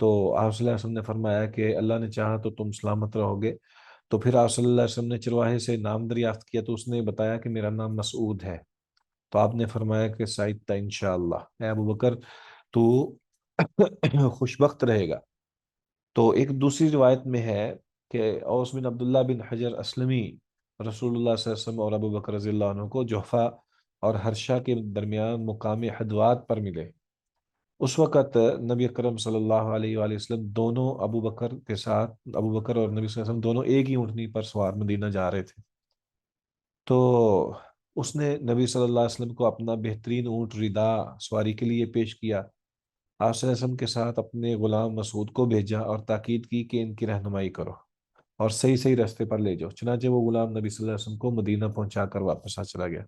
تو آپ صلی اللہ علیہ وسلم نے فرمایا کہ اللہ نے چاہا تو تم سلامت رہو گے۔ تو پھر آپ صلی اللہ علیہ وسلم نے چرواہے سے نام دریافت کیا، تو اس نے بتایا کہ میرا نام مسعود ہے۔ تو آپ نے فرمایا کہ سعید انشاءاللہ، اے ابو بکر تو خوش بخت رہے گا۔ تو ایک دوسری روایت میں ہے کہ اوس بن عبداللہ بن حجر اسلمی رسول اللہ صلی اللہ علیہ وسلم اور ابو بکر رضی اللہ عنہ کو جوفا اور ہرشا کے درمیان مقام حدوات پر ملے۔ اس وقت نبی اکرم صلی اللہ علیہ وآلہ وسلم دونوں ابو بکر کے ساتھ، ابو بکر اور نبی صلی اللہ علیہ وسلم دونوں ایک ہی اونٹنی پر سوار مدینہ جا رہے تھے۔ تو اس نے نبی صلی اللہ علیہ وسلم کو اپنا بہترین اونٹ ردا سواری کے لیے پیش کیا۔ آپ صلی اللہ علیہ وسلم کے ساتھ اپنے غلام مسعود کو بھیجا اور تاکید کی کہ ان کی رہنمائی کرو اور صحیح صحیح راستے پر لے جاؤ۔ چنانچہ وہ غلام نبی صلی اللہ علیہ وسلم کو مدینہ پہنچا کر واپس آ چلا گیا۔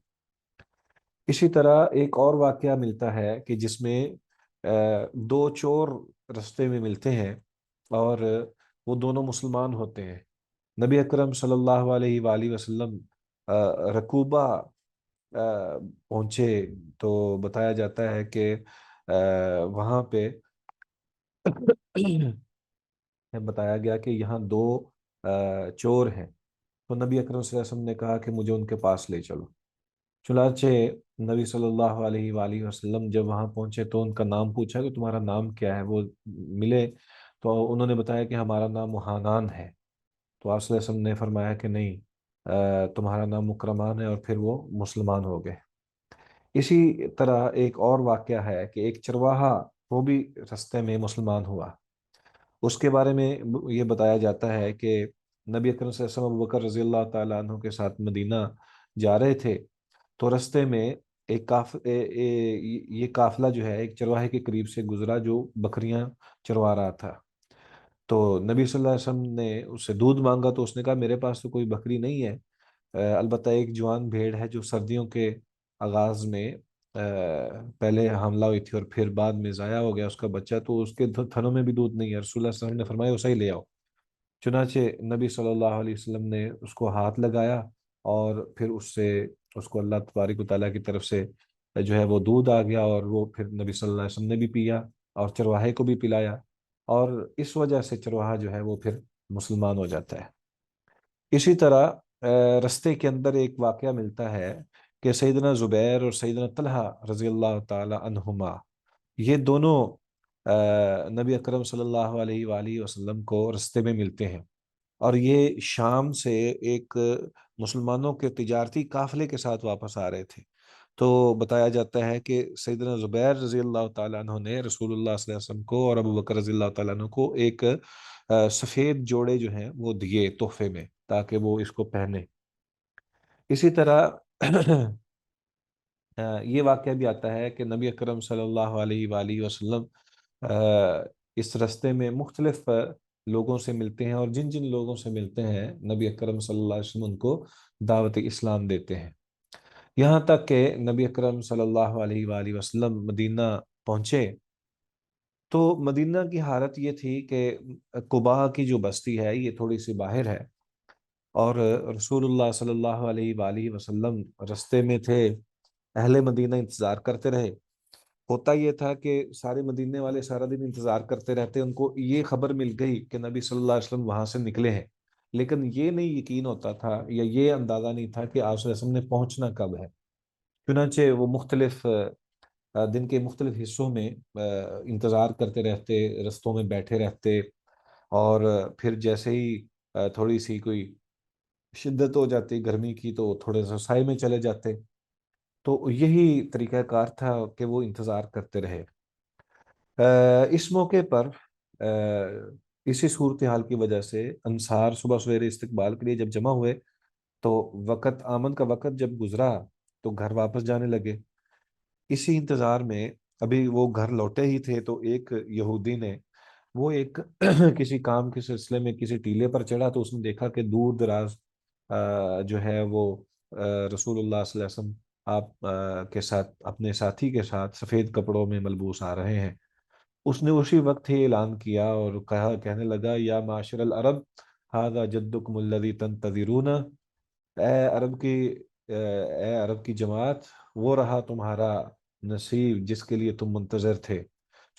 اسی طرح ایک اور واقعہ ملتا ہے کہ جس میں دو چور رستے میں ملتے ہیں اور وہ دونوں مسلمان ہوتے ہیں۔ نبی اکرم صلی اللہ علیہ وآلہ وسلم رکوبہ پہنچے، تو بتایا جاتا ہے کہ وہاں پہ بتایا گیا کہ یہاں دو چور ہیں۔ تو نبی اکرم صلی اللہ علیہ وسلم نے کہا کہ مجھے ان کے پاس لے چلو۔ چنانچہ نبی صلی اللہ علیہ وآلہ وسلم جب وہاں پہنچے تو ان کا نام پوچھا کہ تمہارا نام کیا ہے، وہ ملے تو انہوں نے بتایا کہ ہمارا نام محانان ہے۔ تو آپ صلی اللہ علیہ وسلم نے فرمایا کہ نہیں، تمہارا نام مکرمان ہے، اور پھر وہ مسلمان ہو گئے۔ اسی طرح ایک اور واقعہ ہے کہ ایک چرواہا وہ بھی رستے میں مسلمان ہوا۔ اس کے بارے میں یہ بتایا جاتا ہے کہ نبی اکرم صلی اللہ علیہ وسلم ابو بکر رضی اللہ تعالیٰ عنہ کے ساتھ مدینہ جا رہے تھے، تو رستے میں ایک یہ قافلہ جو ہے ایک چرواہے کے قریب سے گزرا جو بکریاں چروا رہا تھا۔ تو نبی صلی اللہ علیہ وسلم نے اس سے دودھ مانگا، تو اس نے کہا میرے پاس تو کوئی بکری نہیں ہے، البتہ ایک جوان بھیڑ ہے جو سردیوں کے آغاز میں پہلے حاملہ ہوئی تھی اور پھر بعد میں ضائع ہو گیا اس کا بچہ، تو اس کے تھنوں میں بھی دودھ نہیں ہے۔ رسول اللہ صلی اللہ علیہ وسلم نے فرمایا اسے ہی لے آؤ۔ چنانچہ نبی صلی اللہ علیہ وسلم نے اس کو ہاتھ لگایا اور پھر اس سے اس کو اللہ تبارک و تعالیٰ کی طرف سے جو ہے وہ دودھ آ گیا، اور وہ پھر نبی صلی اللہ علیہ وسلم نے بھی پیا اور چرواہے کو بھی پلایا، اور اس وجہ سے چرواہا جو ہے وہ پھر مسلمان ہو جاتا ہے۔ اسی طرح رستے کے اندر ایک واقعہ ملتا ہے کہ سیدنا زبیر اور سیدنا طلحہ رضی اللہ تعالی عنہما، یہ دونوں نبی اکرم صلی اللہ علیہ وآلہ وسلم کو رستے میں ملتے ہیں، اور یہ شام سے ایک مسلمانوں کے تجارتی قافلے کے ساتھ واپس آ رہے تھے۔ تو بتایا جاتا ہے کہ سیدنا زبیر رضی اللہ تعالیٰ عنہ نے رسول اللہ صلی اللہ علیہ وسلم کو اور ابو بکر رضی اللہ تعالیٰ عنہ کو ایک سفید جوڑے جو ہیں وہ دیے تحفے میں، تاکہ وہ اس کو پہنے۔ اسی طرح یہ واقعہ بھی آتا ہے کہ نبی اکرم صلی اللہ علیہ وآلہ وسلم اس رستے میں مختلف لوگوں سے ملتے ہیں، اور جن جن لوگوں سے ملتے ہیں نبی اکرم صلی اللہ علیہ وسلم ان کو دعوت اسلام دیتے ہیں، یہاں تک کہ نبی اکرم صلی اللہ علیہ وآلہ وسلم مدینہ پہنچے تو مدینہ کی حالت یہ تھی کہ قباء کی جو بستی ہے یہ تھوڑی سی باہر ہے، اور رسول اللہ صلی اللہ علیہ وآلہ وسلم رستے میں تھے، اہل مدینہ انتظار کرتے رہے۔ ہوتا یہ تھا کہ سارے مدینے والے سارا دن انتظار کرتے رہتے، ان کو یہ خبر مل گئی کہ نبی صلی اللہ علیہ وسلم وہاں سے نکلے ہیں، لیکن یہ نہیں یقین ہوتا تھا یا یہ اندازہ نہیں تھا کہ آپ صلی اللہ علیہ وسلم نے پہنچنا کب ہے۔ چنانچہ وہ مختلف دن کے مختلف حصوں میں انتظار کرتے رہتے، رستوں میں بیٹھے رہتے، اور پھر جیسے ہی تھوڑی سی کوئی شدت ہو جاتی گرمی کی تو تھوڑے سے سائے میں چلے جاتے۔ تو یہی طریقہ کار تھا کہ وہ انتظار کرتے رہے۔ اس موقع پر اسی صورتحال کی وجہ سے انصار صبح سویرے استقبال کے لیے جب جمع ہوئے، تو وقت آمن کا وقت جب گزرا تو گھر واپس جانے لگے۔ اسی انتظار میں ابھی وہ گھر لوٹے ہی تھے تو ایک یہودی نے وہ ایک کسی کام کے سلسلے میں کسی ٹیلے پر چڑھا، تو اس نے دیکھا کہ دور دراز جو ہے وہ رسول اللہ صلی اللہ علیہ وسلم آپ کے ساتھ اپنے ساتھی کے ساتھ سفید کپڑوں میں ملبوس آ رہے ہیں۔ اس نے اسی وقت ہی اعلان کیا اور کہنے لگا یا معاشر العرب ھذا جدکم الذی تنتظرون، اے عرب کی اے عرب کی جماعت، وہ رہا تمہارا نصیب جس کے لیے تم منتظر تھے۔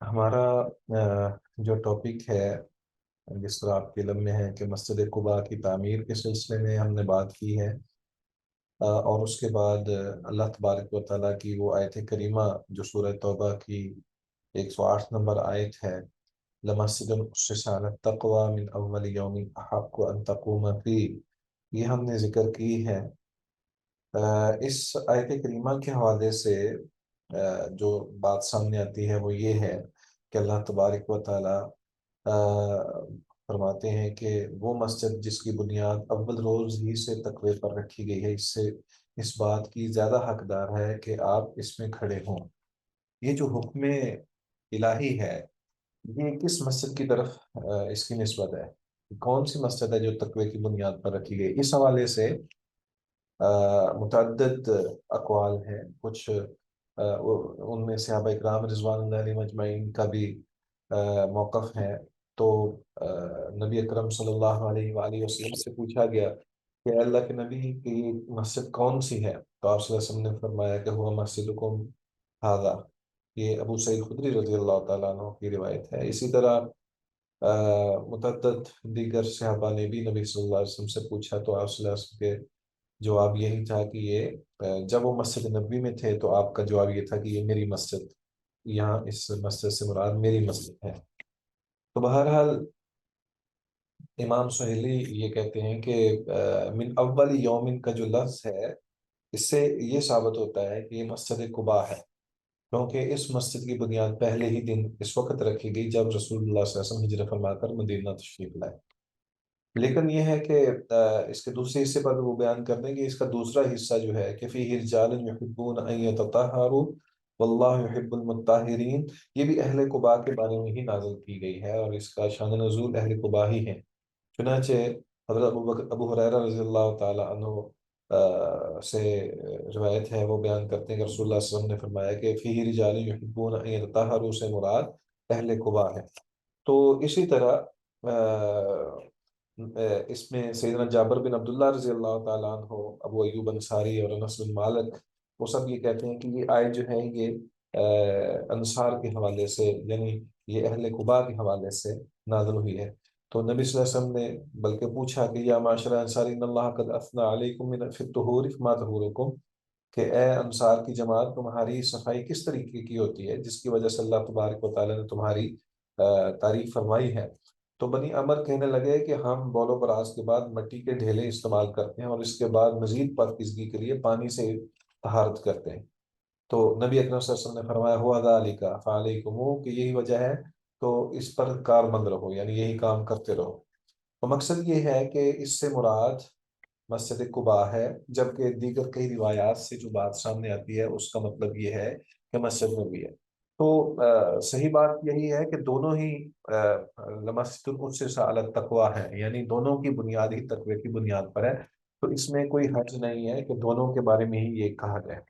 ہمارا جو ٹاپک ہے، جس طرح آپ کے علم میں ہے کہ مسجد قباء کی تعمیر کے سلسلے میں ہم نے بات کی ہے، اور اس کے بعد اللہ تبارک و تعالیٰ کی وہ آیت کریمہ جو سورہ توبہ کی 108 نمبر آیت ہے، لمسجد اسس علی التقوی من اول یوم احق ان تقوم فیہ، یہ ہم نے ذکر کی ہے۔ اس آیت کریمہ کے حوالے سے جو بات سامنے آتی ہے وہ یہ ہے کہ اللہ تبارک و تعالیٰ فرماتے ہیں کہ وہ مسجد جس کی بنیاد اول روز ہی سے تقوی پر رکھی گئی ہے، اس بات کی زیادہ حقدار ہے کہ آپ اس میں کھڑے ہوں۔ یہ جو حکم الہی ہے، یہ کس مسجد کی طرف اس کی نسبت ہے؟ کون سی مسجد ہے جو تقوی کی بنیاد پر رکھی گئی؟ اس حوالے سے متعدد اقوال ہیں۔ کچھ ان میں صحابہ اکرام رضوان اللہ علیہم اجمعین کا بھی موقف ہے۔ تو نبی اکرم صلی اللہ علیہ وآلہ وسلم سے پوچھا گیا کہ اللہ کے نبی کی مسجد کون سی ہے؟ تو آپ صلی اللہ علیہ وسلم نے فرمایا کہ ہوا مسجدکم ھذا۔ یہ ابو سعید خدری رضی اللہ تعالیٰ عنہ کی روایت ہے۔ اسی طرح متعدد دیگر صحابہ نے بھی نبی صلی اللہ علیہ وسلم سے پوچھا، تو آپ صلی اللہ علیہ وسلم کے جواب یہی تھا کہ یہ جب وہ مسجد نبوی میں تھے تو آپ کا جواب یہ تھا کہ یہ میری مسجد، یہاں اس مسجد سے مراد میری مسجد ہے۔ تو بہرحال امام سہیلی یہ کہتے ہیں کہ من اول یومن کا جو لفظ ہے، اس سے یہ ثابت ہوتا ہے کہ یہ مسجد قباء ہے، کیونکہ اس مسجد کی بنیاد پہلے ہی دن اس وقت رکھی گئی جب رسول اللہ صلی اللہ علیہ وسلم ہجرت فرما کر مدینہ تشریف لائے۔ لیکن یہ ہے کہ اس کے دوسرے حصے پر وہ بیان کر دیں کہ اس کا دوسرا حصہ جو ہے کہ فیہ رجال یحبون ان یتطہروا واللہ یحب المطہرین، یہ بھی اہل قباء کے بارے میں ہی نازل کی گئی ہے، اور اس کا شان نزول اہل قباء ہی ہے۔ چنانچہ حضرت ابو ہریرہ رضی اللہ تعالی عنہ سے روایت ہے، وہ بیان کرتے ہیں کہ رسول اللہ صلی اللہ علیہ وسلم نے فرمایا کہ فیہ رجال یحبون ان یتطہروا سے مراد اہل قباء ہے۔ تو اسی طرح اس میں سیدنا جابر بن عبداللہ رضی اللہ تعالیٰ عنہ، ابو ایوب انصاری اور انس بن مالک، وہ سب یہ کہتے ہیں کہ یہ آیت جو ہے یہ انصار کے حوالے سے، یعنی یہ اہل قباء کے حوالے سے نازل ہوئی ہے۔ تو نبی صلی اللہ علیہ وسلم نے بلکہ پوچھا کہ یا معاشر انصار ان اللہ قد اثنى علیکم من فی الطہور فما طہورکم، کہ اے انصار کی جماعت، تمہاری صفائی کس طریقے کی ہوتی ہے جس کی وجہ سے اللہ تبارک و تعالیٰ نے تمہاری تعریف فرمائی ہے؟ تو بنی عمر کہنے لگے کہ ہم بول و براز کے بعد مٹی کے ڈھیلے استعمال کرتے ہیں، اور اس کے بعد مزید پاکیزگی کے لیے پانی سے طہارت کرتے ہیں۔ تو نبی اکرم صلی اللہ علیہ وسلم نے فرمایا ہوا ذالک فعلیکم، کہ یہی وجہ ہے، تو اس پر کاربند رہو، یعنی یہی کام کرتے رہو۔ تو مقصد یہ ہے کہ اس سے مراد مسجد قباء ہے، جبکہ دیگر کئی روایات سے جو بات سامنے آتی ہے اس کا مطلب یہ ہے کہ مسجد نبوی ہے۔ تو صحیح بات یہی ہے کہ دونوں ہی لمسجد اسس علی التقوی ہے، یعنی دونوں کی بنیاد ہی تقوی کی بنیاد پر ہے۔ تو اس میں کوئی حرج نہیں ہے کہ دونوں کے بارے میں ہی یہ کہا جائے۔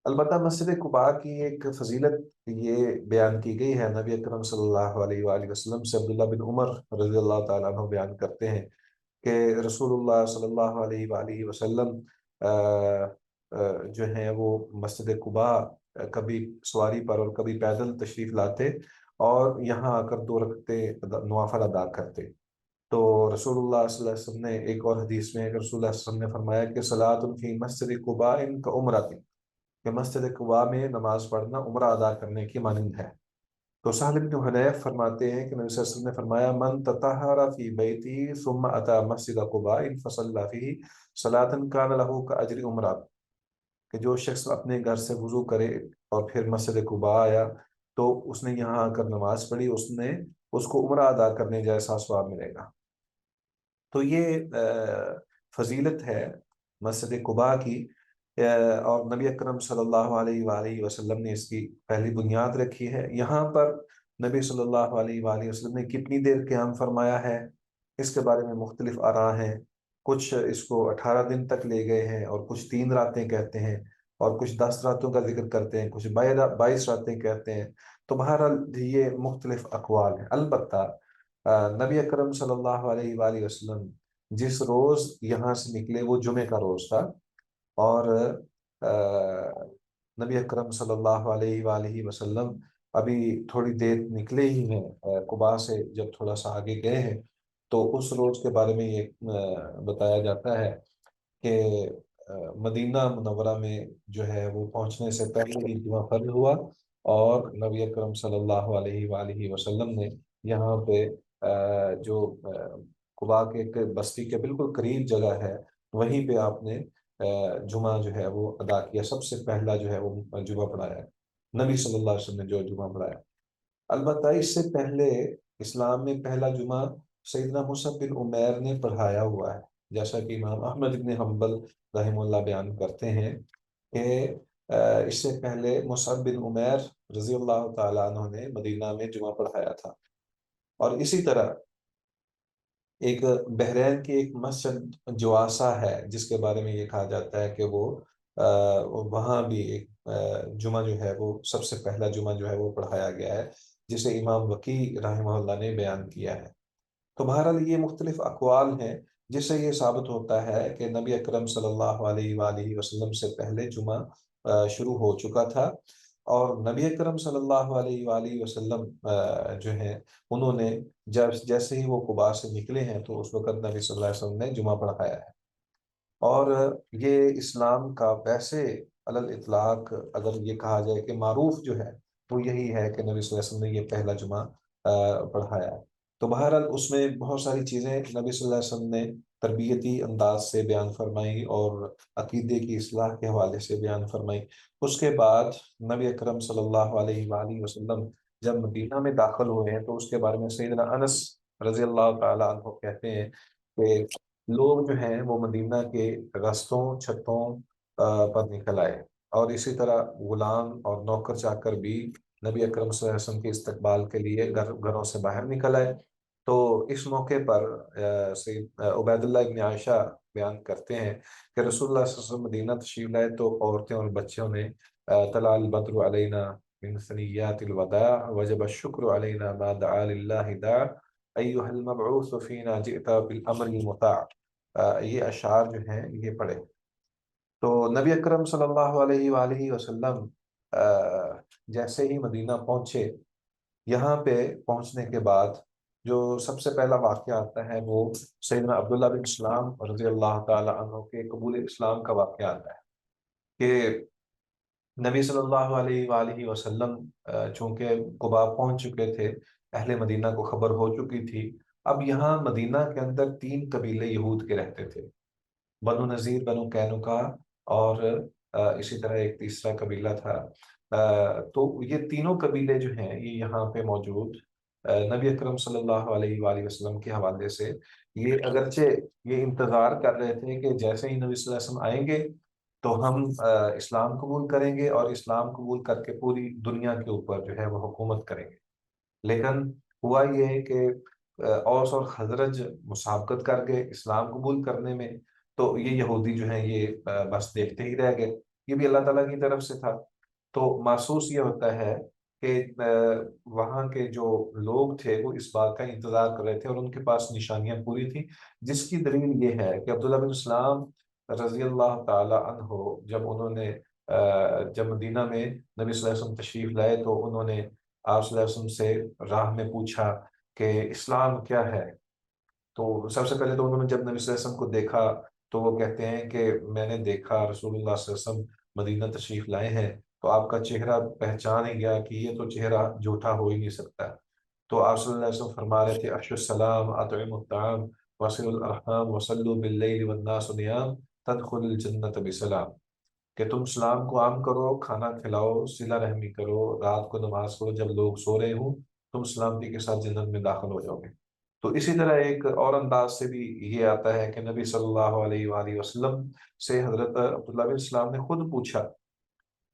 البتہ مسجد قباء کی ایک فضیلت یہ بیان کی گئی ہے، نبی اکرم صلی اللہ علیہ وآلہ وسلم سے عبداللہ بن عمر رضی اللہ تعالیٰ عنہ بیان کرتے ہیں کہ رسول اللہ صلی اللہ علیہ وآلہ وسلم جو ہیں وہ مسجد قباء کبھی سواری پر اور کبھی پیدل تشریف لاتے، اور یہاں آ کر 2 رکعتیں نوافل ادا کرتے۔ تو رسول اللہ صلی اللہ علیہ وسلم نے ایک اور حدیث میں کہ رسول اللہ صلی اللہ علیہ وسلم نے فرمایا کہ صلاۃ فی مسجد قباء کعمرۃ، کہ مسجد قباء میں نماز پڑھنا عمرہ ادا کرنے کی مانند ہے۔ تو سہل بن حنیف فرماتے ہیں کہ نبی صلی اللہ علیہ وسلم نے فرمایا من تطہر فی بیتی ثم اتی مسجد قباء فصلی فیہ صلاۃ کان لہ کاجر عمرہ، کہ جو شخص اپنے گھر سے وضو کرے اور پھر مسجد قباء آیا تو اس نے یہاں آ کر نماز پڑھی، اس کو عمرہ ادا کرنے جیسا ثواب ملے گا۔ تو یہ فضیلت ہے مسجد قباء کی، اور نبی اکرم صلی اللہ علیہ وآلہ وسلم نے اس کی پہلی بنیاد رکھی ہے۔ یہاں پر نبی صلی اللہ علیہ وآلہ وسلم نے کتنی دیر قیام فرمایا ہے، اس کے بارے میں مختلف آراء ہیں۔ کچھ اس کو 18 دن تک لے گئے ہیں، اور کچھ 3 راتیں کہتے ہیں، اور کچھ 10 راتوں کا ذکر کرتے ہیں، کچھ 22 راتیں کہتے ہیں۔ تو بہرحال یہ مختلف اقوال ہیں۔ البتہ نبی اکرم صلی اللہ علیہ وآلہ وسلم جس روز یہاں سے نکلے وہ جمعے کا روز تھا، اور نبی اکرم صلی اللہ علیہ وآلہ وسلم ابھی تھوڑی دیر نکلے ہی ہیں قباء سے، جب تھوڑا سا آگے گئے ہیں تو اس روز کے بارے میں یہ بتایا جاتا ہے کہ مدینہ منورہ میں جو ہے وہ پہنچنے سے پہلے ہی جمعہ فرض ہوا، اور نبی اکرم صلی اللہ علیہ وآلہ وسلم نے یہاں پہ جو قباء کے ایک بستی کے بالکل قریب جگہ ہے، وہیں پہ آپ نے جمعہ جو ہے وہ ادا کیا، سب سے پہلا جو ہے وہ جمعہ پڑھایا نبی صلی اللہ علیہ وسلم نے جو جمعہ پڑھایا۔ البتہ اس سے پہلے اسلام میں پہلا جمعہ سیدنا مصعب بن عمیر نے پڑھایا ہوا ہے، جیسا کہ امام احمد بن حنبل رحمہ اللہ بیان کرتے ہیں کہ اس سے پہلے مصعب بن عمیر رضی اللہ تعالیٰ عنہ نے مدینہ میں جمعہ پڑھایا تھا۔ اور اسی طرح ایک بحرین کی ایک مسجد جواسا ہے، جس کے بارے میں یہ کہا جاتا ہے کہ وہ وہاں بھی ایک جمعہ جو ہے وہ سب سے پہلا جمعہ جو ہے وہ پڑھایا گیا ہے، جسے امام وقی رحمہ اللہ نے بیان کیا ہے۔ تو بہرحال یہ مختلف اقوال ہیں جس سے یہ ثابت ہوتا ہے کہ نبی اکرم صلی اللہ علیہ وآلہ وسلم سے پہلے جمعہ شروع ہو چکا تھا، اور نبی اکرم صلی اللہ علیہ وآلہ وسلم جو ہیں انہوں نے جب جیسے ہی وہ قباء سے نکلے ہیں تو اس وقت نبی صلی اللہ علیہ وسلم نے جمعہ پڑھایا ہے۔ اور یہ اسلام کا ویسے علی الاطلاق اگر یہ کہا جائے کہ معروف جو ہے وہ یہی ہے کہ نبی صلی اللہ علیہ وسلم نے یہ پہلا جمعہ پڑھایا ہے۔ تو بہرحال اس میں بہت ساری چیزیں نبی صلی اللہ علیہ وسلم نے تربیتی انداز سے بیان فرمائی اور عقیدے کی اصلاح کے حوالے سے بیان فرمائی۔ اس کے بعد نبی اکرم صلی اللہ علیہ وآلہ وسلم جب مدینہ میں داخل ہوئے ہیں تو اس کے بارے میں سیدنا انس رضی اللہ تعالیٰ عنہ کہتے ہیں کہ لوگ جو ہیں وہ مدینہ کے رستوں چھتوں پر نکل آئے، اور اسی طرح غلام اور نوکر چاکر بھی نبی اکرم صلی اللہ علیہ وسلم کے استقبال کے لیے گھروں سے باہر نکل آئے۔ تو اس موقع پر سید عبید اللہ ابن عائشہ بیان کرتے ہیں کہ رسول اللہ صلی اللہ علیہ وسلم مدینہ تشریف لائے تو عورتیں اور بچوں نے طلع البدر علینا من ثنیات الوداع وجب الشکر علینا ما دعا للہ داع ایها المبعوث فینا جئت بالامر المطاع، یہ اشعار جو ہیں یہ پڑھے۔ تو نبی اکرم صلی اللہ علیہ وآلہ وسلم جیسے ہی مدینہ پہنچے، یہاں پہ پہنچنے کے بعد جو سب سے پہلا واقعہ آتا ہے وہ سیدنا عبداللہ بن اسلام رضی اللہ تعالی عنہ کے قبول اسلام کا واقعہ آتا ہے کہ نبی صلی اللہ علیہ وآلہ وسلم چونکہ قباء پہنچ چکے تھے، اہل مدینہ کو خبر ہو چکی تھی۔ اب یہاں مدینہ کے اندر 3 قبیلے یہود کے رہتے تھے، بنو نذیر، بنو قینقاع، اور اسی طرح ایک تیسرا قبیلہ تھا۔ تو یہ تینوں قبیلے جو ہیں یہ یہاں پہ موجود نبی اکرم صلی اللہ علیہ وآلہ وسلم کے حوالے سے یہ اگرچہ یہ انتظار کر رہے تھے کہ جیسے ہی نبی صلی اللہ علیہ وسلم آئیں گے تو ہم اسلام قبول کریں گے اور اسلام قبول کر کے پوری دنیا کے اوپر جو ہے وہ حکومت کریں گے۔ لیکن ہوا یہ ہے کہ اوس اور خزرج مسابقت کر گئے اسلام قبول کرنے میں، تو یہ یہودی جو ہیں یہ بس دیکھتے ہی رہ گئے۔ یہ بھی اللہ تعالیٰ کی طرف سے تھا۔ تو محسوس یہ ہوتا ہے کہ وہاں کے جو لوگ تھے وہ اس بات کا انتظار کر رہے تھے اور ان کے پاس نشانیاں پوری تھیں، جس کی دلیل یہ ہے کہ عبداللہ بن اسلام رضی اللہ تعالی عنہ جب انہوں نے جب مدینہ میں نبی صلی اللہ علیہ وسلم تشریف لائے تو انہوں نے آپ صلی اللہ علیہ وسلم سے راہ میں پوچھا کہ اسلام کیا ہے۔ تو سب سے پہلے تو انہوں نے جب نبی صلی اللہ علیہ وسلم کو دیکھا تو وہ کہتے ہیں کہ میں نے دیکھا رسول اللہ صلی اللہ علیہ وسلم مدینہ تشریف لائے ہیں، تو آپ کا چہرہ پہچان ہی گیا کہ یہ تو چہرہ جھوٹا ہو ہی نہیں سکتا۔ تو آپ صلی اللہ علیہ وسلم فرما رہے تھے افشوا السلام اطعموا الطعام وصلوا الارحام وصلوا باللیل والناس نیام تدخلوا الجنۃ بسلام، کہ تم سلام کو عام کرو، کھانا کھلاؤ، صلہ رحمی کرو، رات کو نماز کرو جب لوگ سو رہے ہوں، تم سلامتی کے ساتھ جنت میں داخل ہو جاؤ گے۔ تو اسی طرح ایک اور انداز سے بھی یہ آتا ہے کہ نبی صلی اللہ علیہ وآلہ وسلم سے حضرت عبداللہ بن اسلام نے خود پوچھا،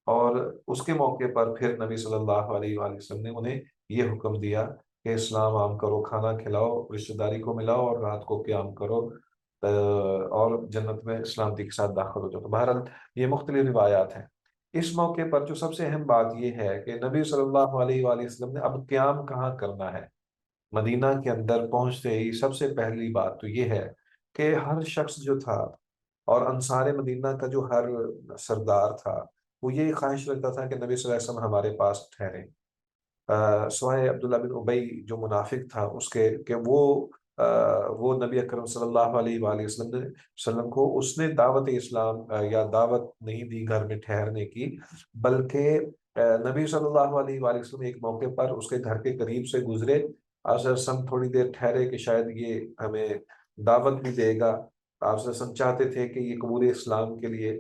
اور اس کے موقع پر پھر نبی صلی اللہ علیہ وآلہ وسلم نے انہیں یہ حکم دیا کہ اسلام عام کرو، کھانا کھلاؤ، رشتہ داری کو ملاؤ اور رات کو قیام کرو، اور جنت میں سلامتی کے ساتھ داخل ہو جاؤ۔ تو بہرحال یہ مختلف روایات ہیں۔ اس موقع پر جو سب سے اہم بات یہ ہے کہ نبی صلی اللہ علیہ وآلہ وسلم نے اب قیام کہاں کرنا ہے۔ مدینہ کے اندر پہنچتے ہی سب سے پہلی بات تو یہ ہے کہ ہر شخص جو تھا اور انصار مدینہ کا جو ہر سردار تھا وہ یہ خواہش رکھتا تھا کہ نبی صلی اللہ علیہ وسلم ہمارے پاس ٹھہریں، سوائے عبداللہ بن ابی جو منافق تھا اس کے کہ وہ نبی اکرم صلی اللہ علیہ وآلہ وسلم کو اس نے دعوت اسلام یا دعوت نہیں دی گھر میں ٹھہرنے کی، بلکہ نبی صلی اللہ علیہ وآلہ وسلم ایک موقع پر اس کے گھر کے قریب سے گزرے، آپ صلی اللہ علیہ وسلم تھوڑی دیر ٹھہرے کہ شاید یہ ہمیں دعوت بھی دے گا، آپ صلی اللہ علیہ وسلم چاہتے تھے کہ یہ قبول اسلام کے لیے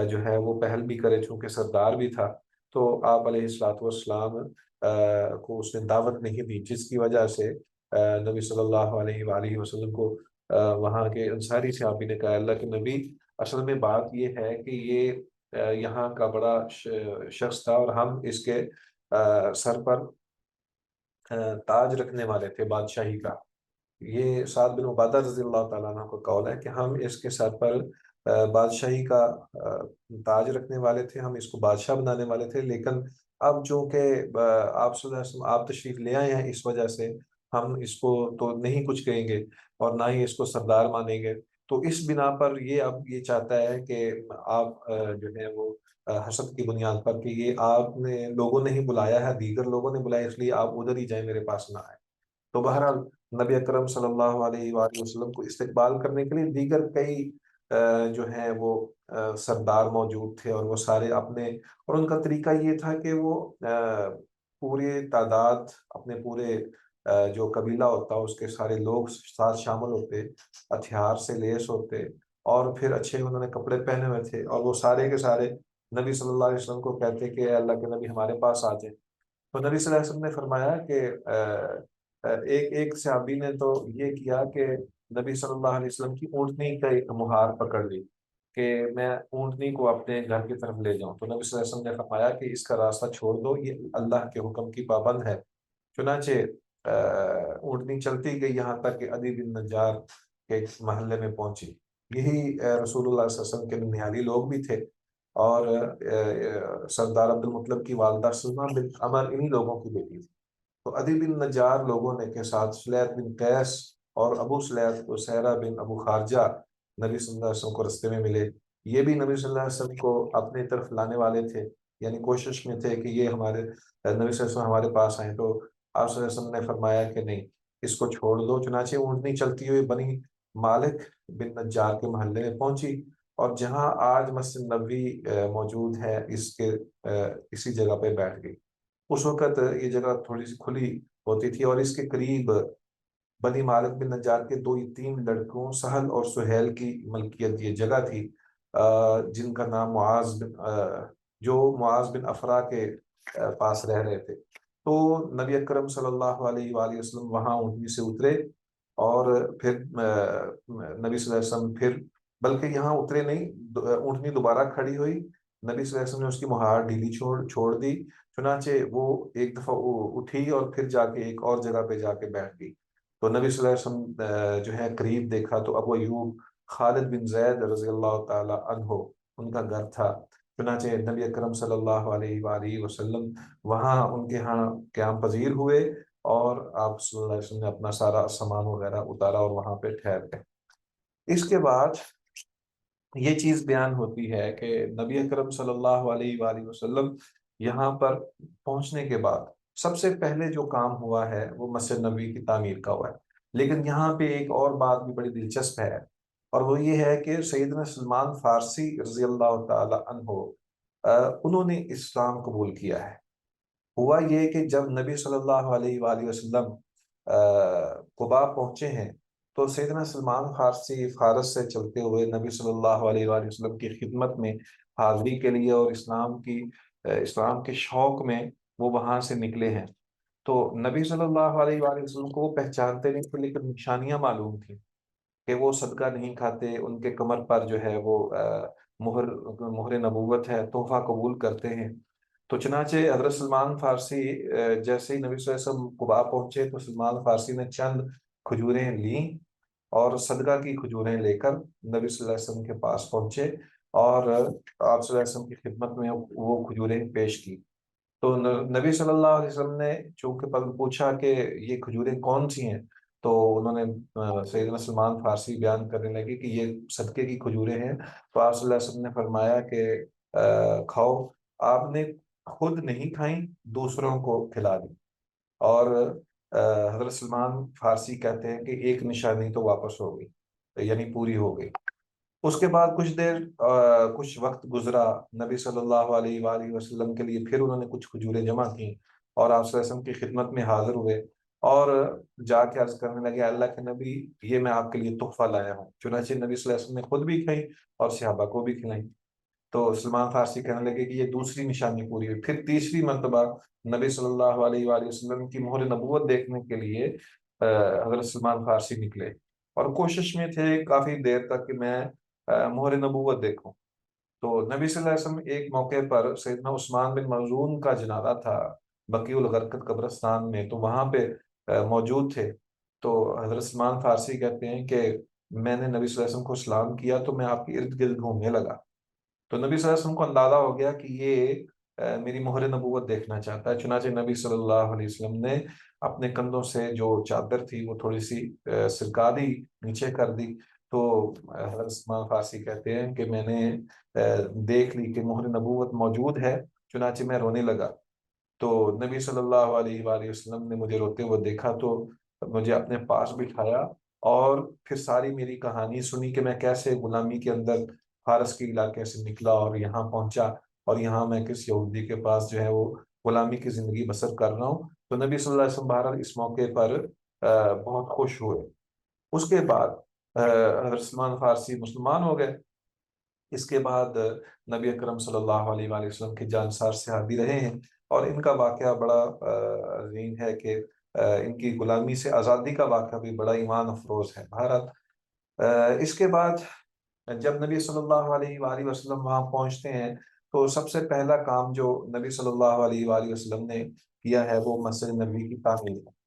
جو ہے وہ پہل بھی کرے چونکہ سردار بھی تھا، تو آپ علیہ الصلوۃ والسلام کو اس نے دعوت نہیں دی، جس کی وجہ سے نبی صلی اللہ علیہ وآلہ وسلم کو وہاں کے انصاری صحابی نے کہا اللہ کے نبی، اصل میں بات یہ ہے کہ یہ یہاں کا بڑا شخص تھا اور ہم اس کے سر پر تاج رکھنے والے تھے بادشاہی کا۔ یہ سعد بن عبادہ رضی اللہ تعالیٰ عنہ کا قول ہے کہ ہم اس کے سر پر بادشاہی کا تاج رکھنے والے تھے، ہم اس کو بادشاہ بنانے والے تھے، لیکن اب چونکہ آپ صلی اللہ علیہ وسلم آپ تشریف لے آئے ہیں، اس وجہ سے ہم اس کو تو نہیں کچھ کہیں گے اور نہ ہی اس کو سردار مانیں گے، تو اس بنا پر یہ اب یہ چاہتا ہے کہ آپ جو ہے وہ حسد کی بنیاد پر کہ یہ آپ نے لوگوں نے ہی بلایا ہے، دیگر لوگوں نے بلایا، اس لیے آپ ادھر ہی جائیں، میرے پاس نہ آئے۔ تو بہرحال نبی اکرم صلی اللہ علیہ وآلہ وسلم کو استقبال کرنے کے لیے دیگر کئی جو ہیں وہ سردار موجود تھے، اور وہ سارے اپنے، اور ان کا طریقہ یہ تھا کہ وہ پورے تعداد اپنے پورے جو قبیلہ ہوتا اس کے سارے لوگ ساتھ شامل ہوتے، ہتھیار سے لیس ہوتے، اور پھر اچھے انہوں نے کپڑے پہنے ہوئے تھے، اور وہ سارے کے سارے نبی صلی اللہ علیہ وسلم کو کہتے کہ اے اللہ کے نبی ہمارے پاس آ جائیں۔ تو نبی صلی اللہ علیہ وسلم نے فرمایا کہ ایک ایک صحابی نے تو یہ کیا کہ نبی صلی اللہ علیہ وسلم کی اونٹنی کا ایک مہار پکڑ لی کہ میں اونٹنی کو اپنے گھر کی طرف لے جاؤں، تو نبی صلی اللہ علیہ وسلم نے فرمایا کہ اس کا راستہ چھوڑ دو، یہ اللہ کے حکم کی پابند ہے۔ چنانچہ اونٹنی چلتی گئی یہاں تک کہ عدی بن نجار کے محلے میں پہنچی، یہی رسول اللہ صلی اللہ علیہ وسلم کے ننھیالی لوگ بھی تھے، اور سردار عبد المطلب کی والدہ سلمہ بن عمر انہی لوگوں کی بیٹی تھی۔ تو عدی بن نجار لوگوں نے کے ساتھ سلیت بن قیس اور ابو سلیت کو سہرہ بن ابو خارجہ نبی صلی اللہ علیہ وسلم کو رستے میں ملے، یہ بھی نبی صلی اللہ علیہ وسلم کو اپنے طرف لانے والے تھے، یعنی کوشش میں تھے کہ یہ ہمارے نبی صلی اللہ علیہ وسلم ہمارے پاس آئیں، تو آپ صلی اللہ علیہ وسلم نے فرمایا کہ نہیں، اس کو چھوڑ دو۔ چنانچہ اونٹنی چلتی ہوئی بنی مالک بن نجار کے محلے میں پہنچی، اور جہاں آج مسجد نبوی موجود ہے اس کے اسی جگہ پہ بیٹھ گئی۔ اس وقت یہ جگہ تھوڑی سی کھلی ہوتی تھی، اور اس کے قریب بنی مالک بن نجار کے دو یا تین لڑکوں سہل اور سہیل کی ملکیت یہ جگہ تھی، جن کا نام جو معاذ بن افرا کے پاس رہ رہے تھے۔ تو نبی اکرم صلی اللہ علیہ وآلہ وسلم وہاں اونٹنی سے اترے، اور پھر نبی صلی اللہ علیہ وسلم پھر بلکہ یہاں اترے نہیں، اونٹنی دوبارہ کھڑی ہوئی، نبی صلی اللہ علیہ وسلم نے اس کی مہار ڈھیلی چھوڑ دی، چنانچہ وہ ایک دفعہ اٹھی اور پھر جا کے ایک اور جگہ پہ جا کے بیٹھ گئی۔ تو نبی صلی اللہ علیہ وسلم جو ہے قریب دیکھا تو ابو ایوب خالد بن زید رضی اللہ تعالی عنہ ان کا گھر تھا، چنانچہ نبی اکرم صلی اللہ علیہ وآلہ وسلم وہاں ان کے ہاں قیام پذیر ہوئے، اور آپ صلی اللہ علیہ وسلم نے اپنا سارا سامان وغیرہ اتارا اور وہاں پہ ٹھہر گئے۔ اس کے بعد یہ چیز بیان ہوتی ہے کہ نبی اکرم صلی اللہ علیہ وآلہ وسلم یہاں پر پہنچنے کے بعد سب سے پہلے جو کام ہوا ہے وہ مسجد نبوی کی تعمیر کا ہوا ہے، لیکن یہاں پہ ایک اور بات بھی بڑی دلچسپ ہے، اور وہ یہ ہے کہ سیدنا سلمان فارسی رضی اللہ تعالی عنہ انہوں نے اسلام قبول کیا ہے۔ ہوا یہ کہ جب نبی صلی اللہ علیہ وآلہ وسلم قباء پہنچے ہیں، تو سیدنا سلمان فارسی فارس سے چلتے ہوئے نبی صلی اللہ علیہ وآلہ وسلم کی خدمت میں حاضری کے لیے اور اسلام کے شوق میں وہ وہاں سے نکلے ہیں۔ تو نبی صلی اللہ علیہ وآلہ وسلم کو وہ پہچانتے نہیں تھے، لیکن نشانیاں معلوم تھیں کہ وہ صدقہ نہیں کھاتے، ان کے کمر پر جو ہے وہ مہر نبوت ہے، تحفہ قبول کرتے ہیں۔ تو چنانچہ حضرت سلمان فارسی جیسے ہی نبی صلی اللہ علیہ وسلم قباء پہنچے تو سلمان فارسی نے چند کھجوریں لیں، اور صدقہ کی کھجوریں لے کر نبی صلی اللہ علیہ وسلم کے پاس پہنچے، اور آپ صلی اللہ علیہ وسلم کی خدمت میں وہ کھجوریں پیش کی۔ تو نبی صلی اللہ علیہ وسلم نے چونکہ پوچھا کہ یہ کھجوریں کون سی ہیں، تو انہوں نے سیدنا سلمان فارسی بیان کرنے لگے کہ یہ صدقے کی کھجوریں ہیں، تو آپ صلی اللہ علیہ وسلم نے فرمایا کہ کھاؤ، آپ نے خود نہیں کھائیں، دوسروں کو کھلا دی۔ اور حضرت سلمان فارسی کہتے ہیں کہ ایک نشانی تو واپس ہو گئی، یعنی پوری ہو گئی۔ اس کے بعد کچھ وقت گزرا، نبی صلی اللہ علیہ وآلہ وسلم کے لیے پھر انہوں نے کچھ کھجوریں جمع کی اور آپ صلی اللہ علیہ وسلم کی خدمت میں حاضر ہوئے اور جا کے عرض کرنے لگے اللہ کے نبی، یہ میں آپ کے لیے تحفہ لایا ہوں۔ چنانچہ نبی صلی اللہ علیہ وسلم نے خود بھی کھائیں اور صحابہ کو بھی کھلائیں۔ تو سلمان فارسی کہنے لگے کہ یہ دوسری نشانی پوری ہوئی۔ پھر تیسری مرتبہ نبی صلی اللہ علیہ وآلہ وسلم کی مہر نبوت دیکھنے کے لیے حضرت سلمان فارسی نکلے اور کوشش میں تھے کافی دیر تک کہ میں مہر نبوت دیکھوں۔ تو نبی صلی اللہ علیہ وسلم ایک موقع پر سیدنا عثمان بن مظعون کا جنازہ تھا بقیع الغرقد قبرستان میں، تو وہاں پہ موجود تھے۔ تو حضرت سلمان فارسی کہتے ہیں کہ میں نے نبی صلی اللہ علیہ وسلم کو سلام کیا تو میں آپ کے ارد گرد گھومنے لگا، تو نبی صلی اللہ علیہ وسلم کو اندازہ ہو گیا کہ یہ میری مہر نبوت دیکھنا چاہتا ہے۔ چنانچہ نبی صلی اللہ علیہ وسلم نے اپنے کندھوں سے جو چادر تھی وہ تھوڑی سی سرکا دی، نیچے کر دی۔ تو حضرت سلمان فارسی کہتے ہیں کہ میں نے دیکھ لی کہ مہر نبوت موجود ہے، چنانچہ میں رونے لگا۔ تو نبی صلی اللہ علیہ وآلہ وسلم نے مجھے روتے ہوئے دیکھا تو مجھے اپنے پاس بٹھایا اور پھر ساری میری کہانی سنی کہ میں کیسے غلامی کے اندر فارس کے علاقے سے نکلا اور یہاں پہنچا، اور یہاں میں کس یہودی کے پاس جو ہے وہ غلامی کی زندگی بسر کر رہا ہوں۔ تو نبی صلی اللہ علیہ وسلم بہرحال اس موقع پر بہت خوش ہوئے۔ اس کے بعد حضرت سلمان فارسی مسلمان ہو گئے۔ اس کے بعد نبی اکرم صلی اللہ علیہ وآلہ وسلم کے جانسار صحابی رہے ہیں، اور ان کا واقعہ بڑا عظیم ہے کہ ان کی غلامی سے آزادی کا واقعہ بھی بڑا ایمان افروز ہے بھارت۔ اس کے بعد جب نبی صلی اللہ علیہ وآلہ وسلم وہاں پہنچتے ہیں تو سب سے پہلا کام جو نبی صلی اللہ علیہ وآلہ وسلم نے کیا ہے وہ مسجد نبوی کی تعمیر ہے۔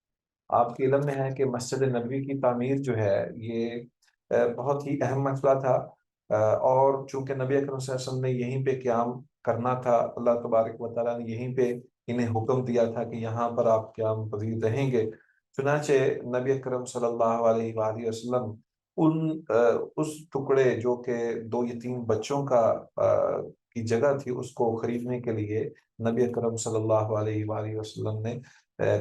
آپ کے علم میں ہے کہ مسجد نبوی کی تعمیر جو ہے یہ بہت ہی اہم مسئلہ تھا، اور چونکہ نبی اکرم صلی اللہ علیہ وسلم نے یہیں پہ قیام کرنا تھا، اللہ تبارک و تعالیٰ نے یہیں پہ انہیں حکم دیا تھا کہ یہاں پر آپ قیام پذیر رہیں گے۔ چنانچہ نبی اکرم صلی اللہ علیہ وآلہ وسلم اس ٹکڑے جو کہ دو یتیم بچوں کی جگہ تھی اس کو خریدنے کے لیے نبی اکرم صلی اللہ علیہ وآلہ وسلم نے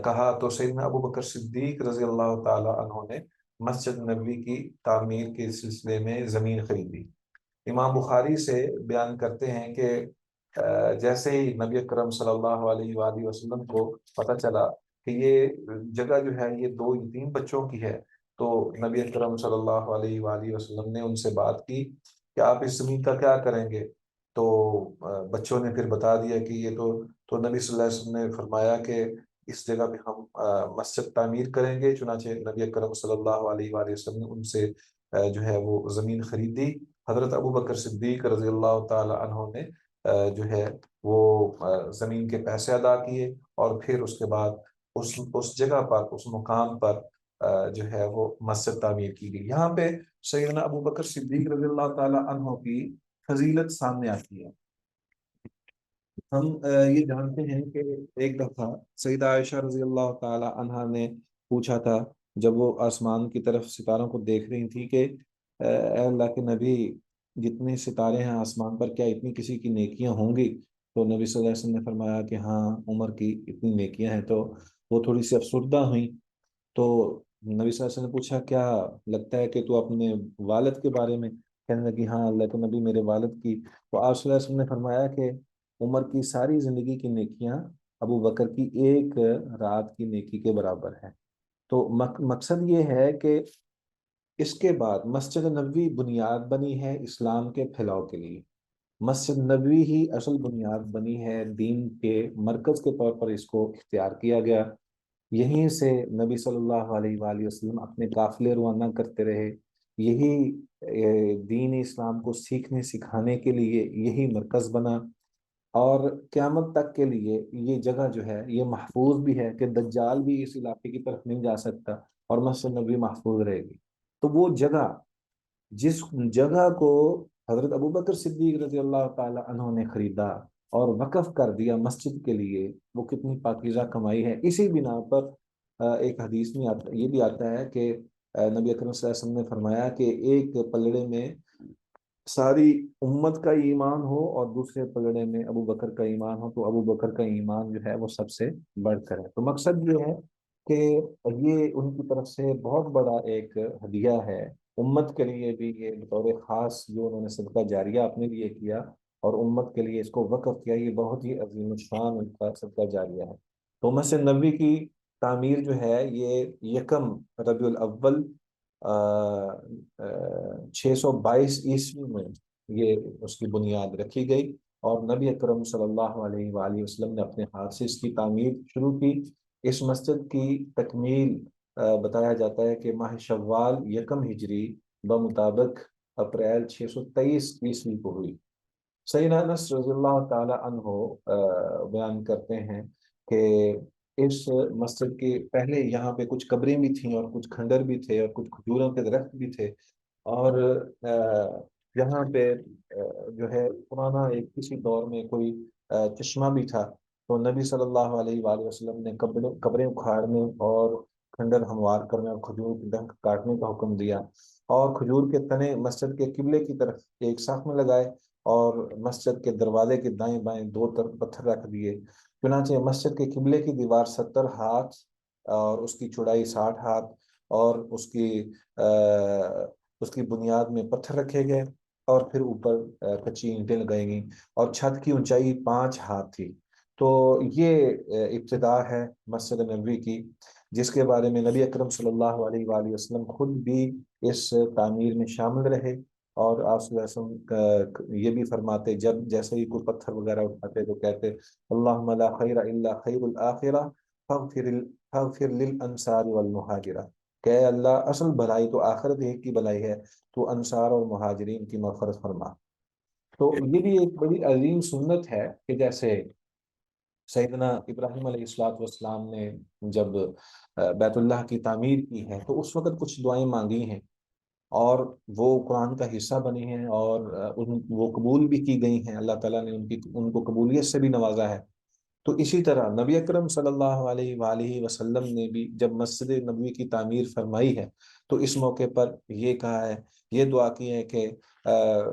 کہا، تو سیدنا ابو بکر صدیق رضی اللہ تعالی عنہ نے مسجد نبوی کی تعمیر کے سلسلے میں زمین خریدی۔ امام بخاری سے بیان کرتے ہیں کہ جیسے ہی نبی اکرم صلی اللہ علیہ وآلہ وسلم کو پتہ چلا کہ یہ جگہ جو ہے یہ دو یتیم بچوں کی ہے، تو نبی اکرم صلی اللہ علیہ وآلہ وسلم نے ان سے بات کی کہ آپ اس زمین کا کیا کریں گے؟ تو بچوں نے پھر بتا دیا کہ یہ تو نبی صلی اللہ علیہ وسلم نے فرمایا کہ اس جگہ پہ ہم مسجد تعمیر کریں گے۔ چنانچہ نبی اکرم صلی اللہ علیہ وآلہ وسلم نے ان سے جو ہے وہ زمین خریدی۔ حضرت ابو بکر صدیق رضی اللہ تعالی عنہ نے جو ہے وہ زمین کے پیسے ادا کیے، اور پھر اس کے بعد اس جگہ پر، اس مقام پر جو ہے وہ مسجد تعمیر کی گئی۔ یہاں پہ سیدنا ابو بکر صدیق رضی اللہ تعالی عنہ کی فضیلت سامنے آتی ہے۔ ہم یہ جانتے ہیں کہ ایک دفعہ سیدہ عائشہ رضی اللہ تعالی عنہا نے پوچھا تھا، جب وہ آسمان کی طرف ستاروں کو دیکھ رہی تھی کہ اے اللہ کے نبی، جتنے ستارے ہیں آسمان پر کیا اتنی کسی کی نیکیاں ہوں گی؟ تو نبی صلی اللہ علیہ وسلم نے فرمایا کہ ہاں، عمر کی اتنی نیکیاں ہیں۔ تو وہ تھوڑی سی افسردہ ہوئیں۔ تو نبی صلی اللہ علیہ وسلم نے پوچھا کیا لگتا ہے کہ تو اپنے والد کے بارے میں؟ کہنے لگی ہاں اللہ کے نبی، میرے والد کی۔ تو آپ صلی اللہ علیہ وسلم نے فرمایا کہ عمر کی ساری زندگی کی نیکیاں ابو بکر کی ایک رات کی نیکی کے برابر ہے۔ تو مقصد یہ ہے کہ اس کے بعد مسجد نبوی بنیاد بنی ہے اسلام کے پھیلاؤ کے لیے۔ مسجد نبوی ہی اصل بنیاد بنی ہے، دین کے مرکز کے طور پر اس کو اختیار کیا گیا۔ یہیں سے نبی صلی اللہ علیہ وآلہ وسلم اپنے قافلے روانہ کرتے رہے۔ یہی دین اسلام کو سیکھنے سکھانے کے لیے یہی مرکز بنا، اور قیامت تک کے لیے یہ جگہ جو ہے یہ محفوظ بھی ہے کہ دجال بھی اس علاقے کی طرف نہیں جا سکتا، اور مسجد نبوی محفوظ رہے گی۔ تو وہ جگہ، جس جگہ کو حضرت ابوبکر صدیق رضی اللہ تعالی عنہ نے خریدا اور وقف کر دیا مسجد کے لیے، وہ کتنی پاکیزہ کمائی ہے۔ اسی بنا پر ایک حدیث میں یہ بھی آتا ہے کہ نبی اکرم صلی اللہ علیہ وسلم نے فرمایا کہ ایک پلڑے میں ساری امت کا ایمان ہو اور دوسرے پلڑے میں ابو بکر کا ایمان ہو، تو ابو بکر کا ایمان جو ہے وہ سب سے بڑھ کر ہے۔ تو مقصد یہ ہے کہ یہ ان کی طرف سے بہت بڑا ایک ہدیہ ہے امت کے لیے بھی، یہ بطور خاص جو انہوں نے صدقہ جاریہ اپنے لیے کیا اور امت کے لیے اس کو وقف کیا، یہ بہت ہی عظیم الشان ان کا صدقہ جاریہ ہے۔ تو مسجد نبوی کی تعمیر جو ہے یہ یکم ربیع الاول 622 میں یہ اس کی بنیاد رکھی گئی، اور نبی اکرم صلی اللہ علیہ وآلہ وسلم نے اپنے ہاتھ سے اس کی تعمیر شروع کی۔ اس مسجد کی تکمیل بتایا جاتا ہے کہ ماہ شوال یکم ہجری بمطابق اپریل 623 کو ہوئی۔ سیدنا انس رضی اللہ تعالی عنہ بیان کرتے ہیں کہ اس مسجد کے پہلے یہاں پہ کچھ قبریں بھی تھیں اور کچھ کھنڈر بھی تھے اور کچھ کھجوروں کے درخت بھی تھے، اور یہاں پہ جو ہے پرانا ایک کسی دور میں کوئی چشمہ بھی تھا۔ تو نبی صلی اللہ علیہ وآلہ وسلم نے قبریں اکھاڑنے اور کھنڈر ہموار کرنے اور کھجور کے درخت کاٹنے کا حکم دیا، اور کھجور کے تنے مسجد کے قبلے کی طرف ایک صف میں لگائے، اور مسجد کے دروازے کے دائیں بائیں دو طرف پتھر رکھ دیے۔ چنانچہ مسجد کے قبلے کی دیوار 70 ہاتھ اور اس کی چوڑائی 60 ہاتھ، اور اس کی بنیاد میں پتھر رکھے گئے، اور پھر اوپر کچی اینٹیں لگائی گئیں، اور چھت کی اونچائی 5 ہاتھ تھی۔ تو یہ ابتدا ہے مسجد نبوی کی، جس کے بارے میں نبی اکرم صلی اللہ علیہ وآلہ وسلم خود بھی اس تعمیر میں شامل رہے، اور آپ صلی اللہ علیہ وسلم یہ بھی فرماتے، جب جیسے ہی کوئی پتھر وغیرہ اٹھاتے تو کہتے اللہم لا خیر الا خیر الآخرہ فاغفر للانصار والمہاجرہ، کہ اے اللہ اصل بھلائی تو آخرت ایک کی بھلائی ہے، تو انصار اور مہاجرین کی مغفرت فرما۔ تو یہ بھی ایک بڑی عظیم سنت ہے کہ جیسے سیدنا ابراہیم علیہ السلام نے جب بیت اللہ کی تعمیر کی ہے تو اس وقت کچھ دعائیں مانگی ہیں، اور وہ قرآن کا حصہ بنی ہیں، اور وہ قبول بھی کی گئی ہیں، اللہ تعالیٰ نے ان کو قبولیت سے بھی نوازا ہے۔ تو اسی طرح نبی اکرم صلی اللہ علیہ وآلہ وسلم نے بھی جب مسجد نبوی کی تعمیر فرمائی ہے تو اس موقع پر یہ کہا ہے، یہ دعا کی ہے کہ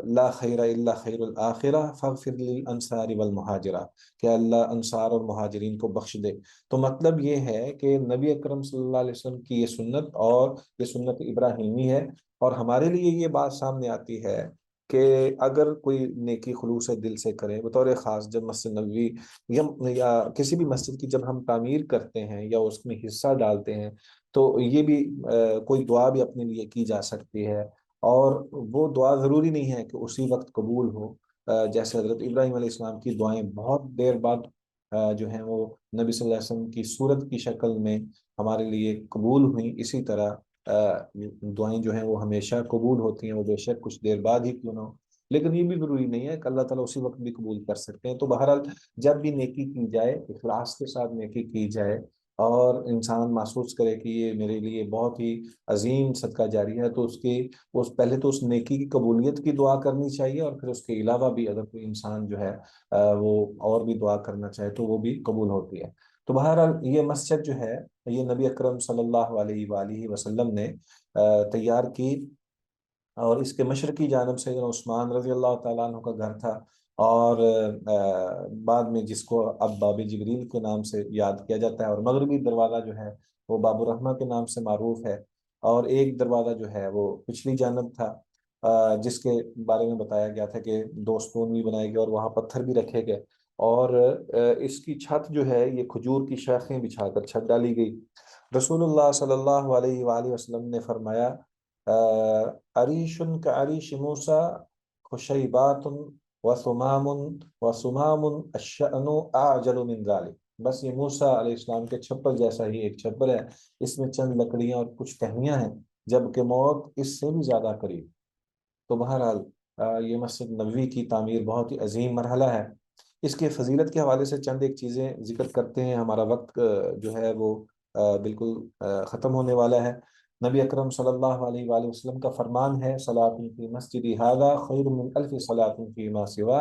لا خیر الا خیر الآخرہ فاغفر للانصار والمہاجرہ، کہ اللہ انصار اور مہاجرین کو بخش دے۔ تو مطلب یہ ہے کہ نبی اکرم صلی اللہ علیہ وسلم کی یہ سنت، اور یہ سنت ابراہیمی ہے، اور ہمارے لیے یہ بات سامنے آتی ہے کہ اگر کوئی نیکی خلوص دل سے کرے، بطور خاص جب مسجد نبوی یا کسی بھی مسجد کی جب ہم تعمیر کرتے ہیں یا اس میں حصہ ڈالتے ہیں، تو یہ بھی کوئی دعا بھی اپنے لیے کی جا سکتی ہے، اور وہ دعا ضروری نہیں ہے کہ اسی وقت قبول ہو۔ جیسے حضرت ابراہیم علیہ السلام کی دعائیں بہت دیر بعد جو ہیں وہ نبی صلی اللہ علیہ وسلم کی صورت کی شکل میں ہمارے لیے قبول ہوئیں، اسی طرح دعائیں جو ہیں وہ ہمیشہ قبول ہوتی ہیں، وہ بے شک کچھ دیر بعد ہی کیوں نہ ہو، لیکن یہ بھی ضروری نہیں ہے کہ اللہ تعالیٰ اسی وقت بھی قبول کر سکتے ہیں۔ تو بہرحال جب بھی نیکی کی جائے اخلاص کے ساتھ نیکی کی جائے، اور انسان محسوس کرے کہ یہ میرے لیے بہت ہی عظیم صدقہ جاری ہے، تو پہلے تو اس نیکی کی قبولیت کی دعا کرنی چاہیے، اور پھر اس کے علاوہ بھی اگر کوئی انسان جو ہے وہ اور بھی دعا کرنا چاہے تو وہ بھی قبول ہوتی ہے۔ تو بہرحال یہ مسجد جو ہے یہ نبی اکرم صلی اللہ علیہ وآلہ وسلم نے تیار کی، اور اس کے مشرقی جانب سیدنا عثمان رضی اللہ تعالیٰ عنہ کا گھر تھا، اور بعد میں جس کو اب باب جبریل کے نام سے یاد کیا جاتا ہے، اور مغربی دروازہ جو ہے وہ باب الرحمہ کے نام سے معروف ہے، اور ایک دروازہ جو ہے وہ پچھلی جانب تھا، جس کے بارے میں بتایا گیا تھا کہ 2 ستون بھی بنائے گئے اور وہاں پتھر بھی رکھے گئے، اور اس کی چھت جو ہے یہ کھجور کی شاخیں بچھا کر چھت ڈالی گئی۔ رسول اللہ صلی اللہ علیہ وآلہ وسلم نے فرمایا عریش کعریش موسیٰ خشیبات وثمام الشأن اعجل من ذلك، بس یہ موسیٰ علیہ السلام کے چھپر جیسا ہی ایک چھپر ہے، اس میں چند لکڑیاں اور کچھ ٹہنیاں ہیں، جبکہ موت اس سے بھی زیادہ قریب۔ تو بہرحال یہ مسجد نبوی کی تعمیر بہت ہی عظیم مرحلہ ہے۔ اس کے فضیلت کے حوالے سے چند ایک چیزیں ذکر کرتے ہیں، ہمارا وقت جو ہے وہ بالکل ختم ہونے والا ہے۔ نبی اکرم صلی اللہ علیہ وآلہ وسلم کا فرمان ہے صلاۃ فی مسجد ھذا خیر من الف صلاۃ فیما سوا،